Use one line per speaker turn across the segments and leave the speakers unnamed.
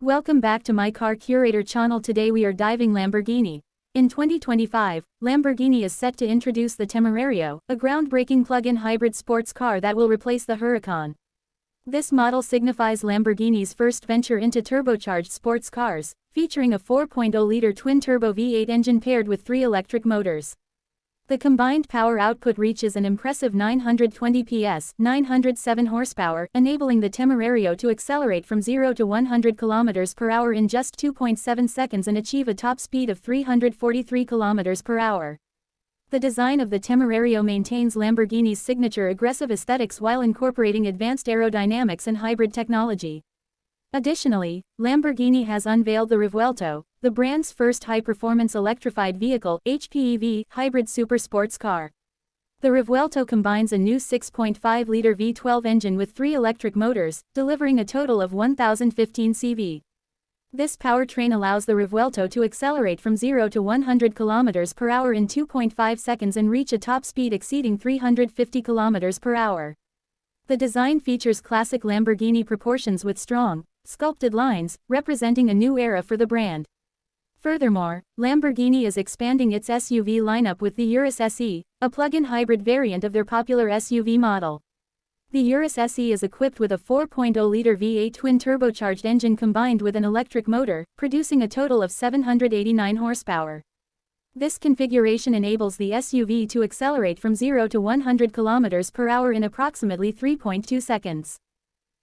Welcome back to my Car Curator channel. Today we are diving Lamborghini. In 2025, Lamborghini is set to introduce the Temerario, a groundbreaking plug-in hybrid sports car that will replace the Huracán. This model signifies Lamborghini's first venture into turbocharged sports cars, featuring a 4.0-liter twin-turbo V8 engine paired with 3 electric motors. The combined power output reaches an impressive 920 PS, 907 horsepower, enabling the Temerario to accelerate from 0 to 100 km per hour in just 2.7 seconds and achieve a top speed of 343 km per hour. The design of the Temerario maintains Lamborghini's signature aggressive aesthetics while incorporating advanced aerodynamics and hybrid technology. Additionally, Lamborghini has unveiled the Revuelto, the brand's first high-performance electrified vehicle (HPEV) hybrid super sports car. The Revuelto combines a new 6.5-liter V12 engine with 3 electric motors, delivering a total of 1,015 CV. This powertrain allows the Revuelto to accelerate from 0 to 100 km per hour in 2.5 seconds and reach a top speed exceeding 350 km per hour. The design features classic Lamborghini proportions with strong, sculpted lines, representing a new era for the brand. Furthermore, Lamborghini is expanding its SUV lineup with the Urus SE, a plug-in hybrid variant of their popular SUV model. The Urus SE is equipped with a 4.0-liter V8 twin-turbocharged engine combined with an electric motor, producing a total of 789 horsepower. This configuration enables the SUV to accelerate from 0 to 100 km per hour in approximately 3.2 seconds.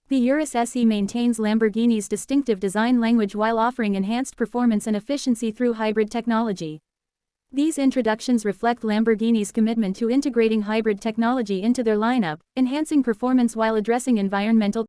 The Urus SE maintains Lamborghini's distinctive design language while offering enhanced performance and efficiency through hybrid technology. These introductions reflect Lamborghini's commitment to integrating hybrid technology into their lineup, enhancing performance while addressing environmental